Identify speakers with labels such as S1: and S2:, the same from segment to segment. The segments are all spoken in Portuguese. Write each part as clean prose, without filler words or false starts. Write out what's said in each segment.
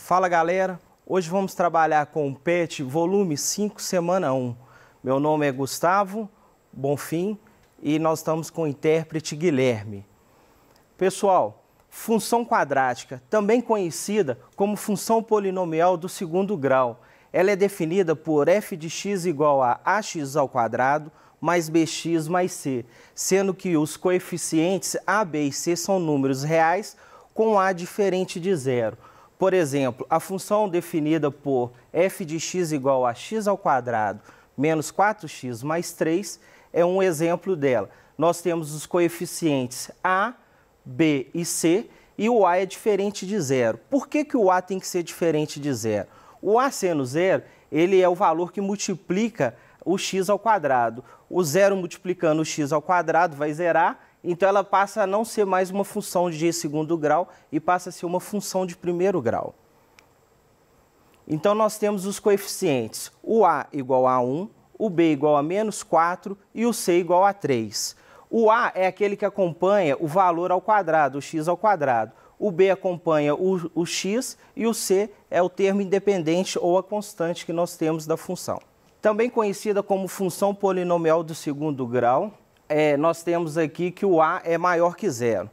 S1: Fala galera, hoje vamos trabalhar com o PET volume 5, semana 1. Meu nome é Gustavo Bonfim e nós estamos com o intérprete Guilherme. Pessoal, função quadrática, também conhecida como função polinomial do segundo grau, ela é definida por f de x igual a ax ao quadrado mais bx mais c, sendo que os coeficientes a, b e c são números reais com a diferente de zero. Por exemplo, a função definida por f de x igual a x ao quadrado menos 4x mais 3 é um exemplo dela. Nós temos os coeficientes a, b e c e o a é diferente de zero. Por que o a tem que ser diferente de zero? O a sendo zero, ele é o valor que multiplica o x ao quadrado. O zero multiplicando o x ao quadrado vai zerar, então ela passa a não ser mais uma função de segundo grau e passa a ser uma função de primeiro grau. Então nós temos os coeficientes, o a igual a 1, o b igual a menos 4 e o c igual a 3. O a é aquele que acompanha o valor ao quadrado, o x ao quadrado. O b acompanha o x e o c é o termo independente ou a constante que nós temos da função. Também conhecida como função polinomial do segundo grau, nós temos aqui que o a é maior que zero.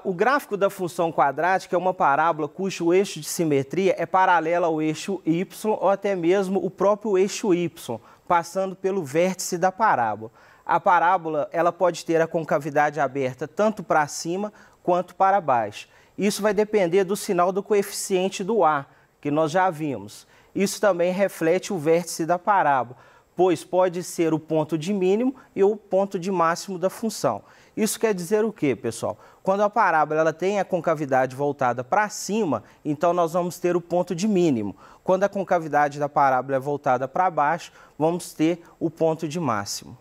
S1: O gráfico da função quadrática é uma parábola cujo eixo de simetria é paralelo ao eixo y ou até mesmo o próprio eixo y, passando pelo vértice da parábola. A parábola ela pode ter a concavidade aberta tanto para cima quanto para baixo. Isso vai depender do sinal do coeficiente do a, que nós já vimos. Isso também reflete o vértice da parábola, pois pode ser o ponto de mínimo e o ponto de máximo da função. Isso quer dizer o quê, pessoal? Quando a parábola ela tem a concavidade voltada para cima, então nós vamos ter o ponto de mínimo. Quando a concavidade da parábola é voltada para baixo, vamos ter o ponto de máximo.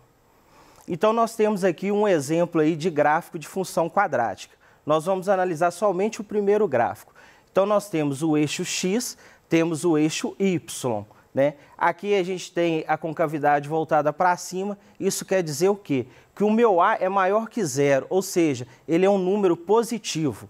S1: Então nós temos aqui um exemplo aí de gráfico de função quadrática. Nós vamos analisar somente o primeiro gráfico. Então nós temos o eixo x, temos o eixo y. Né? Aqui a gente tem a concavidade voltada para cima, isso quer dizer o quê? Que o meu a é maior que zero, ou seja, ele é um número positivo.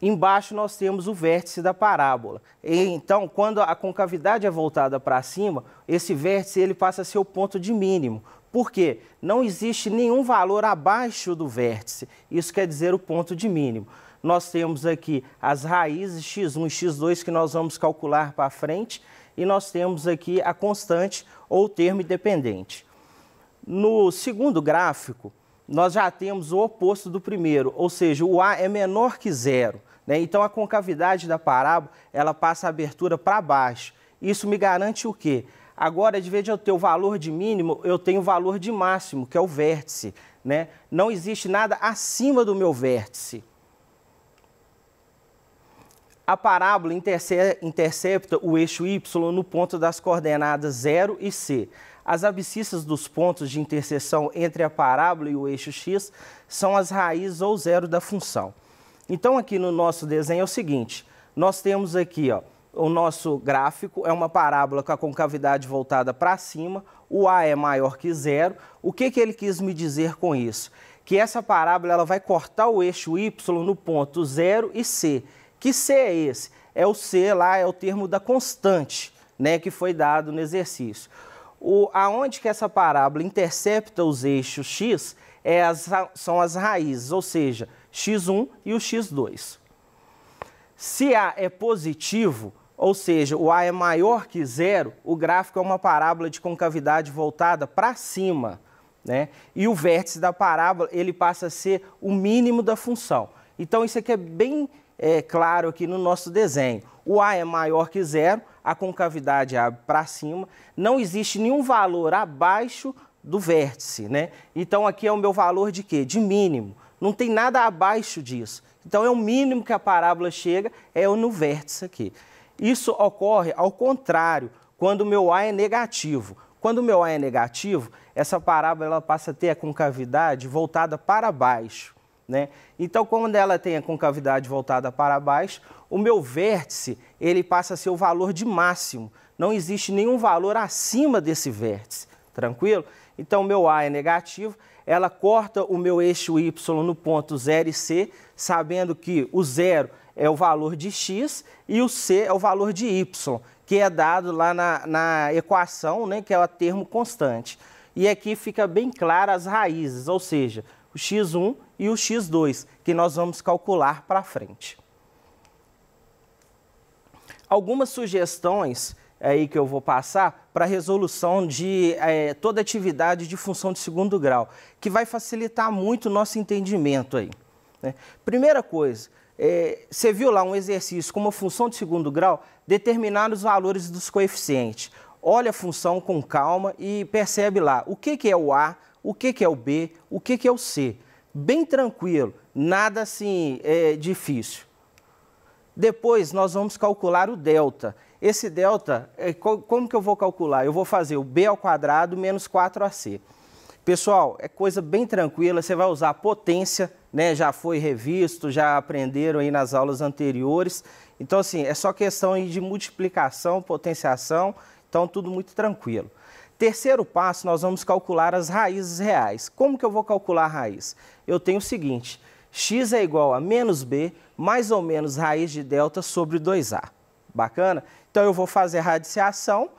S1: Embaixo nós temos o vértice da parábola. Então, quando a concavidade é voltada para cima, esse vértice ele passa a ser o ponto de mínimo. Por quê? Não existe nenhum valor abaixo do vértice, isso quer dizer o ponto de mínimo. Nós temos aqui as raízes x1 e x2 que nós vamos calcular para frente, e nós temos aqui a constante ou termo independente. No segundo gráfico, nós já temos o oposto do primeiro, ou seja, o a é menor que zero. Né? Então, a concavidade da parábola ela passa a abertura para baixo. Isso me garante o quê? Agora, de vez de eu ter o valor de mínimo, eu tenho o valor de máximo, que é o vértice. Né? Não existe nada acima do meu vértice. A parábola intercepta o eixo y no ponto das coordenadas 0 e c. As abscissas dos pontos de interseção entre a parábola e o eixo x são as raízes ou zero da função. Então, aqui no nosso desenho é o seguinte, nós temos aqui o nosso gráfico, é uma parábola com a concavidade voltada para cima, o a é maior que zero. O que ele quis me dizer com isso? Que essa parábola ela vai cortar o eixo y no ponto 0 e c. Que c é esse? É o c lá, é o termo da constante, né, que foi dado no exercício. Aonde que essa parábola intercepta os eixos x são as raízes, ou seja, x1 e o x2. Se a é positivo, ou seja, o a é maior que zero, o gráfico é uma parábola de concavidade voltada para cima, né? E o vértice da parábola ele passa a ser o mínimo da função. Então isso aqui é bem claro aqui no nosso desenho. O a é maior que zero, a concavidade abre para cima, não existe nenhum valor abaixo do vértice, né? Então aqui é o meu valor de quê? De mínimo. Não tem nada abaixo disso. Então é o mínimo que a parábola chega, é no vértice aqui. Isso ocorre ao contrário, quando o meu a é negativo. Quando o meu a é negativo, essa parábola ela passa a ter a concavidade voltada para baixo. Né? Então, quando ela tem a concavidade voltada para baixo, o meu vértice ele passa a ser o valor de máximo. Não existe nenhum valor acima desse vértice, tranquilo? Então, o meu a é negativo, ela corta o meu eixo y no ponto 0 e c, sabendo que o 0 é o valor de x e o c é o valor de y, que é dado lá na equação, né, que é o termo constante. E aqui fica bem claro as raízes, ou seja, o x1 e o x2, que nós vamos calcular para frente. Algumas sugestões aí que eu vou passar para resolução de toda atividade de função de segundo grau, que vai facilitar muito o nosso entendimento aí, né? Primeira coisa, você viu lá um exercício com uma função de segundo grau, determinar os valores dos coeficientes. Olha a função com calma e percebe lá o que é o A, o que é o B, o que é o C. Bem tranquilo, nada assim difícil. Depois nós vamos calcular o delta. Esse delta, como que eu vou calcular? Eu vou fazer o b ao quadrado menos 4ac. Pessoal, é coisa bem tranquila, você vai usar a potência, né? Já foi revisto, já aprenderam aí nas aulas anteriores. Então, assim, é só questão aí de multiplicação, potenciação, então tudo muito tranquilo. Terceiro passo, nós vamos calcular as raízes reais. Como que eu vou calcular a raiz? Eu tenho o seguinte, x é igual a menos b mais ou menos raiz de delta sobre 2a. Bacana? Então, eu vou fazer a radiciação,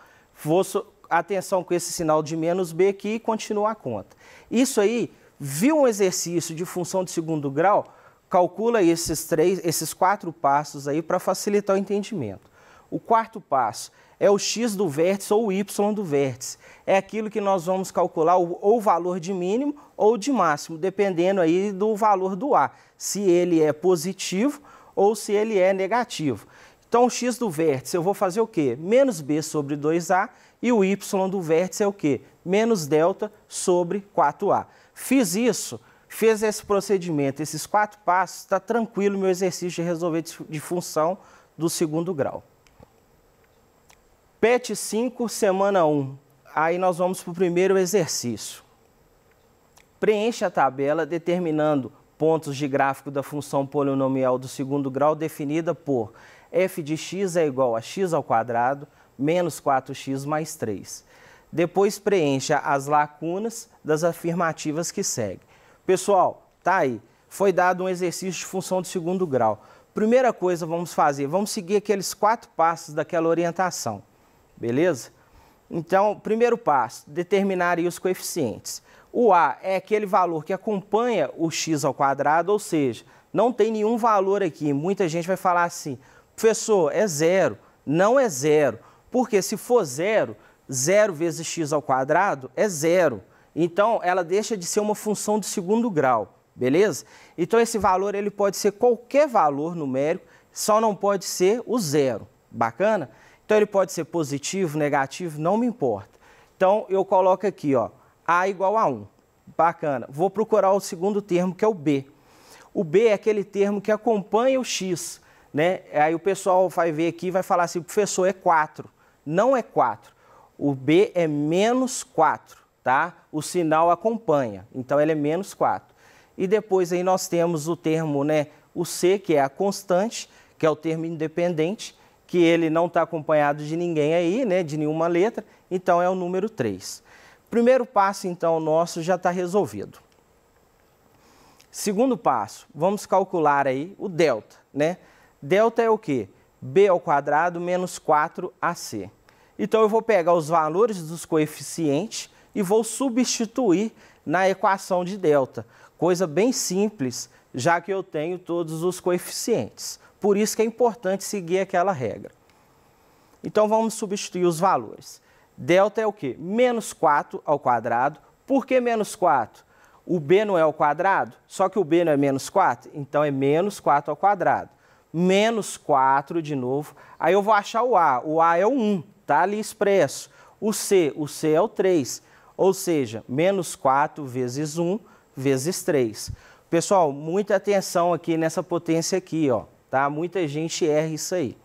S1: atenção com esse sinal de menos b aqui e continuar a conta. Isso aí, viu um exercício de função de segundo grau, calcula esses 4 passos aí para facilitar o entendimento. O quarto passo é o x do vértice ou o y do vértice. É aquilo que nós vamos calcular ou o valor de mínimo ou de máximo, dependendo aí do valor do A, se ele é positivo ou se ele é negativo. Então, o x do vértice, eu vou fazer o quê? Menos b sobre 2a, e o y do vértice é o quê? Menos delta sobre 4a. Fiz isso, fez esse procedimento, esses 4 passos, está tranquilo o meu exercício de resolver de função do segundo grau. PET 5, semana 1. Aí nós vamos para o primeiro exercício. Preencha a tabela determinando pontos de gráfico da função polinomial do segundo grau definida por f de x é igual a x ao quadrado menos 4x mais 3. Depois preencha as lacunas das afirmativas que seguem. Pessoal, tá aí. Foi dado um exercício de função de segundo grau. Primeira coisa vamos fazer, vamos seguir aqueles 4 passos daquela orientação. Beleza? Então, primeiro passo, determinar aí os coeficientes. O A é aquele valor que acompanha o x ao quadrado, ou seja, não tem nenhum valor aqui. Muita gente vai falar assim, professor, é zero. Não é zero, porque se for zero, 0 vezes x ao quadrado é zero. Então, ela deixa de ser uma função de segundo grau, beleza? Então, esse valor ele pode ser qualquer valor numérico, só não pode ser o zero. Bacana? Então, ele pode ser positivo, negativo, não me importa. Então, eu coloco aqui, ó, A igual a 1. Bacana. Vou procurar o segundo termo, que é o B. O B é aquele termo que acompanha o X, né? Aí o pessoal vai ver aqui e vai falar assim, professor, é 4. Não é 4. O B é menos 4, tá? O sinal acompanha, então ele é menos 4. E depois aí nós temos o termo, né, o C, que é a constante, que é o termo independente, que ele não está acompanhado de ninguém aí, né, de nenhuma letra, então é o número 3. Primeiro passo, então, nosso já está resolvido. Segundo passo, vamos calcular aí o delta, né? Delta é o quê? B ao quadrado menos 4ac. Então, eu vou pegar os valores dos coeficientes e vou substituir na equação de delta. Coisa bem simples, já que eu tenho todos os coeficientes. Por isso que é importante seguir aquela regra. Então, vamos substituir os valores. Delta é o quê? Menos 4 ao quadrado. Por que menos 4? O b não é ao quadrado, só que o b não é menos 4, então é menos 4 ao quadrado. Menos 4 de novo. Aí eu vou achar o A é o 1, tá ali expresso. O C é o 3, ou seja, menos 4 vezes 1 vezes 3. Pessoal, muita atenção aqui nessa potência aqui, ó. Tá? Muita gente erra isso aí.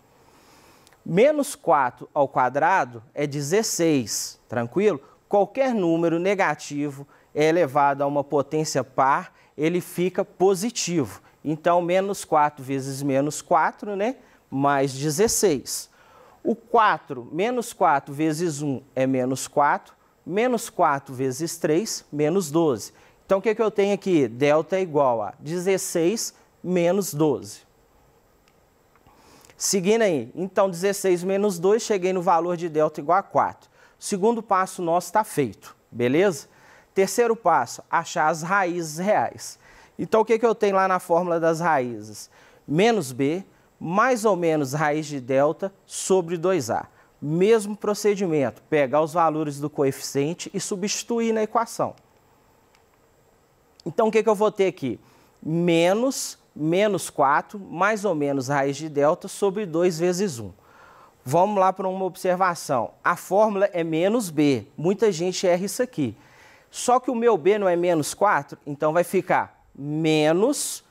S1: Menos 4 ao quadrado é 16, tranquilo? Qualquer número negativo é elevado a uma potência par, ele fica positivo. Então, menos 4 vezes menos 4, né? Mais 16. O 4, menos 4 vezes 1 é menos 4, menos 4 vezes 3, menos 12. Então, o que eu tenho aqui? Delta é igual a 16 menos 12. Seguindo aí, então 16 menos 2, cheguei no valor de delta igual a 4. O segundo passo nosso está feito, beleza? Terceiro passo, achar as raízes reais. Então o que eu tenho lá na fórmula das raízes? Menos b, mais ou menos raiz de delta sobre 2a. Mesmo procedimento, pegar os valores do coeficiente e substituir na equação. Então o que eu vou ter aqui? Menos 4, mais ou menos raiz de delta sobre 2 vezes 1. Vamos lá para uma observação. A fórmula é menos b. Muita gente erra isso aqui. Só que o meu b não é menos 4, então vai ficar menos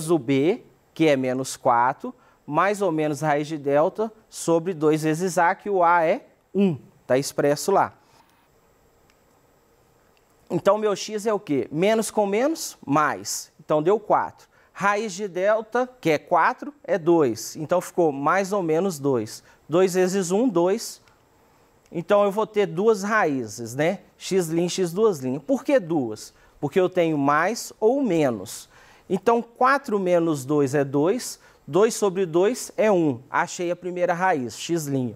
S1: o b, que é menos 4, mais ou menos raiz de delta sobre 2 vezes a, que o a é 1. Está expresso lá. Então, meu x é o quê? Menos com menos, mais. Então, deu 4. Raiz de delta, que é 4, é 2. Então, ficou mais ou menos 2. 2 vezes 1, 2. Então, eu vou ter duas raízes, né? X', x'. Por que duas? Porque eu tenho mais ou menos. Então, 4 menos 2 é 2. 2 sobre 2 é 1. Achei a primeira raiz, x'.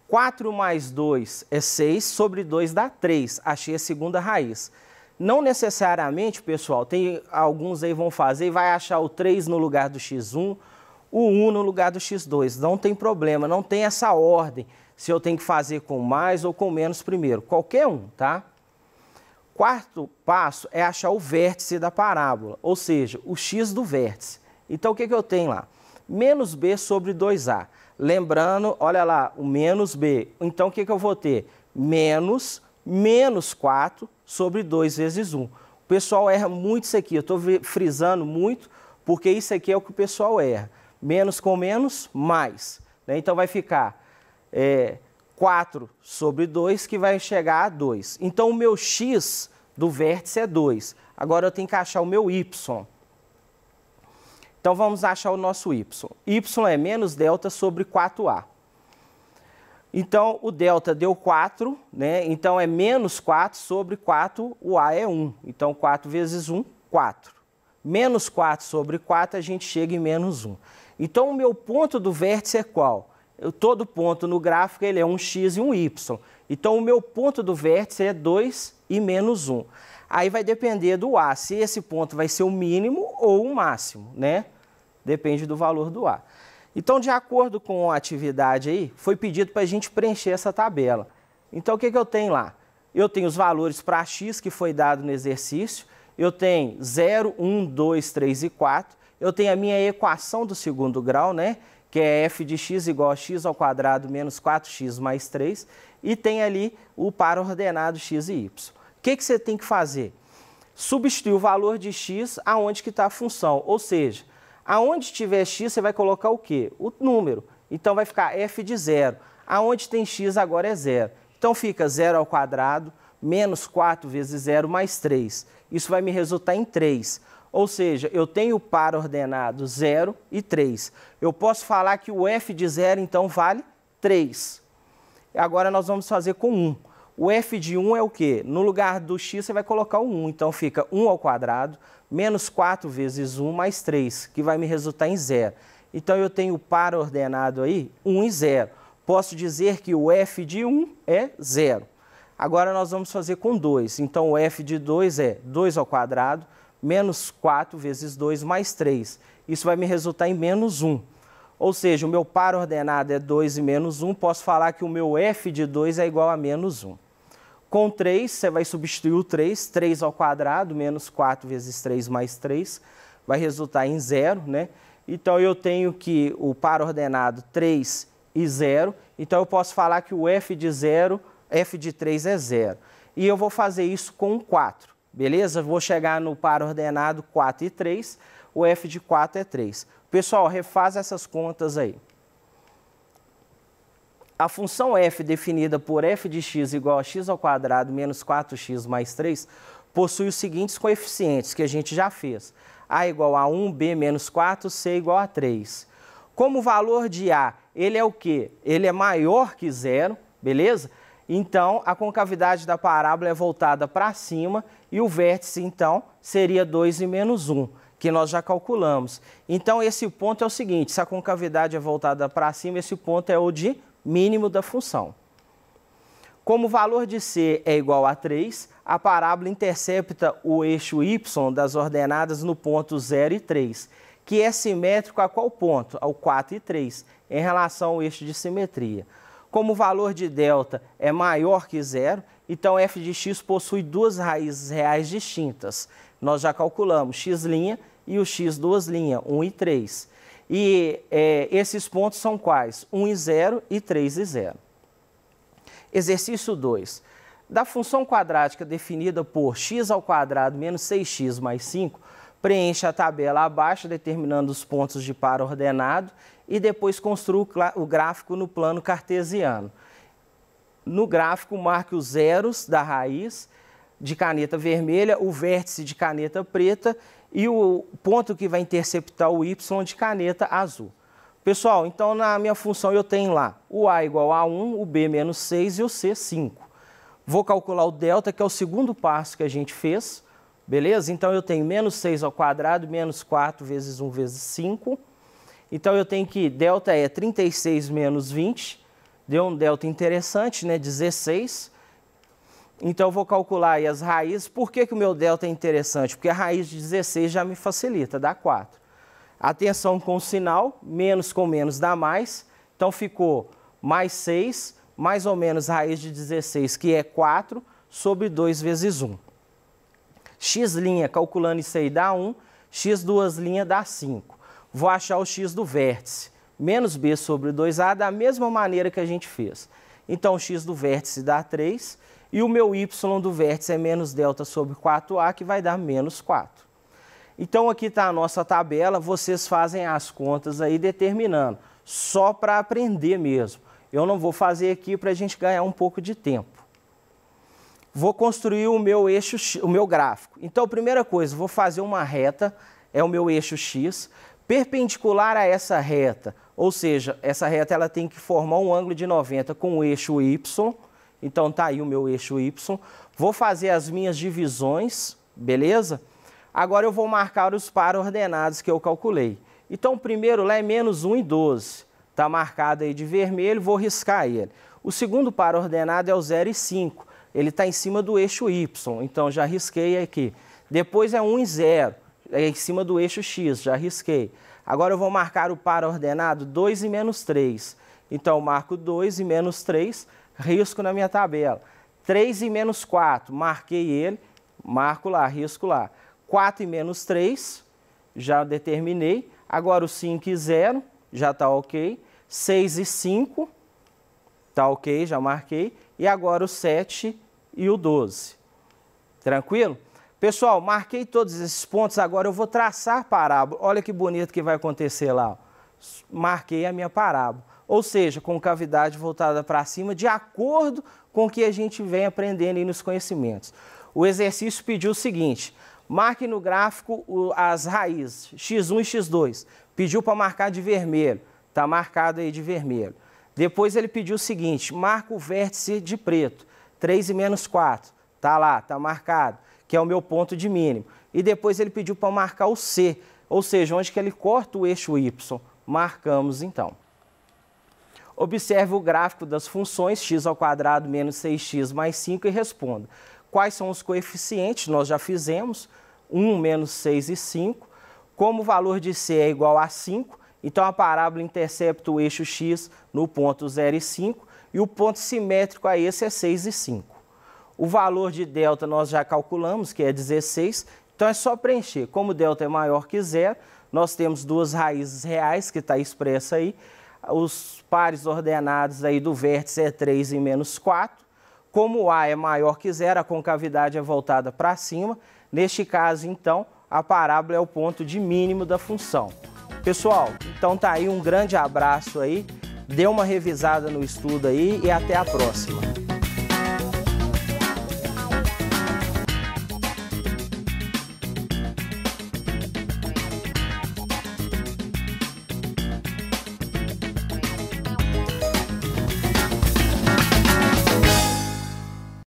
S1: 4 mais 2 é 6, sobre 2 dá 3. Achei a segunda raiz. Não necessariamente, pessoal, tem alguns aí vão fazer e vai achar o 3 no lugar do x1, o 1 no lugar do x2. Não tem problema, não tem essa ordem, se eu tenho que fazer com mais ou com menos primeiro. Qualquer um, tá? Quarto passo é achar o vértice da parábola, ou seja, o x do vértice. Então, o que eu tenho lá? Menos b sobre 2a. Lembrando, olha lá, o menos b. Então, o que eu vou ter? Menos 4 sobre 2 vezes 1. O pessoal erra muito isso aqui. Eu estou frisando muito, porque isso aqui é o que o pessoal erra. Menos com menos, mais. Né? Então, vai ficar 4 sobre 2, que vai chegar a 2. Então, o meu x do vértice é 2. Agora, eu tenho que achar o meu y. Então, vamos achar o nosso y. Y é menos delta sobre 4a. Então, o delta deu 4, né? Então, é menos 4 sobre 4, o a é 1. Então, 4 vezes 1, 4. Menos 4 sobre 4, a gente chega em menos 1. Então, o meu ponto do vértice é qual? Todo ponto no gráfico ele é um x e um y. Então, o meu ponto do vértice é 2 e menos 1. Aí vai depender do a, se esse ponto vai ser o mínimo ou o máximo, né? Depende do valor do a. Então, de acordo com a atividade aí, foi pedido para a gente preencher essa tabela. Então, o que eu tenho lá? Eu tenho os valores para x, que foi dado no exercício. Eu tenho 0, 1, 2, 3 e 4. Eu tenho a minha equação do segundo grau, né? Que é f de x igual a x ao quadrado menos 4x mais 3. E tem ali o par ordenado x e y. O que você tem que fazer? Substituir o valor de x aonde que está a função, ou seja, aonde tiver x, você vai colocar o quê? O número. Então, vai ficar f de 0. Aonde tem x, agora é 0. Então, fica 0 ao quadrado, menos 4 vezes 0, mais 3. Isso vai me resultar em 3. Ou seja, eu tenho o par ordenado 0 e 3. Eu posso falar que o f de 0, então, vale 3. Agora, nós vamos fazer com 1. O f de 1 é o quê? No lugar do x, você vai colocar o 1. Então, fica 1 ao quadrado, menos 4 vezes 1 mais 3, que vai me resultar em 0. Então, eu tenho o par ordenado aí, 1 e 0. Posso dizer que o f de 1 é 0. Agora, nós vamos fazer com 2. Então, o f de 2 é 2 ao quadrado, menos 4 vezes 2 mais 3. Isso vai me resultar em menos 1. Ou seja, o meu par ordenado é 2 e menos 1. Posso falar que o meu f de 2 é igual a menos 1. Com 3, você vai substituir o 3. 3 ao quadrado, menos 4 vezes 3 mais 3, vai resultar em 0, né? Então, eu tenho que o par ordenado 3 e 0. Então, eu posso falar que o f de 3 é 0. E eu vou fazer isso com 4, beleza? Vou chegar no par ordenado 4 e 3. O f de 4 é 3. Pessoal, refaz essas contas aí. A função f definida por f de x igual a x ao quadrado menos 4x mais 3 possui os seguintes coeficientes que a gente já fez. A igual a 1, b menos 4, c igual a 3. Como o valor de a, ele é o quê? Ele é maior que 0, beleza? Então, a concavidade da parábola é voltada para cima e o vértice, então, seria 2 e menos 1. que nós já calculamos. Então, esse ponto é o seguinte, se a concavidade é voltada para cima, esse ponto é o de mínimo da função. Como o valor de C é igual a 3, a parábola intercepta o eixo y das ordenadas no ponto 0 e 3, que é simétrico a qual ponto? Ao 4 e 3, em relação ao eixo de simetria. Como o valor de delta é maior que zero, então f de x possui duas raízes reais distintas. Nós já calculamos x' e o x duas linhas, 1 e 3. E esses pontos são quais? 1 e 0 e 3 e 0. Exercício 2. Da função quadrática definida por x² menos 6x mais 5, preencha a tabela abaixo, determinando os pontos de par ordenado e depois construa o gráfico no plano cartesiano. No gráfico, marque os zeros da raiz de caneta vermelha, o vértice de caneta preta e o ponto que vai interceptar o y de caneta azul. Pessoal, então na minha função eu tenho lá o a igual a 1, o b menos 6 e o c 5. Vou calcular o delta, que é o segundo passo que a gente fez, beleza? Então eu tenho menos 6² menos 4 vezes 1 vezes 5. Então eu tenho que delta é 36 menos 20, deu um delta interessante, né? 16. Então eu vou calcular aí as raízes. Por que o meu delta é interessante? Porque a raiz de 16 já me facilita, dá 4. Atenção com o sinal, menos com menos dá mais. Então ficou mais 6, mais ou menos raiz de 16, que é 4, sobre 2 vezes 1. X', calculando isso aí, dá 1. X duas linhas dá 5. Vou achar o x do vértice. Menos b sobre 2a da mesma maneira que a gente fez. Então, o x do vértice dá 3. E o meu y do vértice é menos delta sobre 4a, que vai dar menos 4. Então, aqui está a nossa tabela. Vocês fazem as contas aí determinando. Só para aprender mesmo. Eu não vou fazer aqui para a gente ganhar um pouco de tempo. Vou construir o meu eixo, o meu gráfico. Então, primeira coisa, vou fazer uma reta, é o meu eixo x, perpendicular a essa reta, ou seja, essa reta ela tem que formar um ângulo de 90 com o eixo y, então tá aí o meu eixo y. Vou fazer as minhas divisões, beleza? Agora eu vou marcar os par ordenados que eu calculei. Então, o primeiro lá é menos 1 e 12, tá marcado aí de vermelho, vou riscar ele. O segundo par ordenado é o 0 e 5, ele está em cima do eixo y, então já risquei aqui. Depois é 1 e 0. É em cima do eixo x, já risquei. Agora eu vou marcar o par ordenado 2 e menos 3. Então, eu marco 2 e menos 3, risco na minha tabela. 3 e menos 4, marquei ele, marco lá, risco lá. 4 e menos 3, já determinei. Agora o 5 e 0, já está ok. 6 e 5, está ok, já marquei. E agora o 7 e o 12. Tranquilo? Pessoal, marquei todos esses pontos, agora eu vou traçar a parábola. Olha que bonito que vai acontecer lá. Marquei a minha parábola. Ou seja, concavidade voltada para cima, de acordo com o que a gente vem aprendendo aí nos conhecimentos. O exercício pediu o seguinte, marque no gráfico as raízes, x1 e x2. Pediu para marcar de vermelho, está marcado aí de vermelho. Depois ele pediu o seguinte, marca o vértice de preto, 3 e menos 4. Está lá, está marcado, que é o meu ponto de mínimo. E depois ele pediu para marcar o C, ou seja, onde que ele corta o eixo Y. Marcamos então. Observe o gráfico das funções x² menos 6x mais 5 e responda. Quais são os coeficientes? Nós já fizemos, 1 menos 6 e 5. Como o valor de C é igual a 5, então a parábola intercepta o eixo x no ponto 0 e 5 e o ponto simétrico a esse é 6 e 5. O valor de delta nós já calculamos, que é 16, então é só preencher. Como delta é maior que zero, nós temos duas raízes reais, que está expressa aí. Os pares ordenados aí do vértice é 3 e menos 4. Como A é maior que zero, a concavidade é voltada para cima. Neste caso, então, a parábola é o ponto de mínimo da função. Pessoal, então tá aí um grande abraço aí. Dê uma revisada no estudo aí e até a próxima.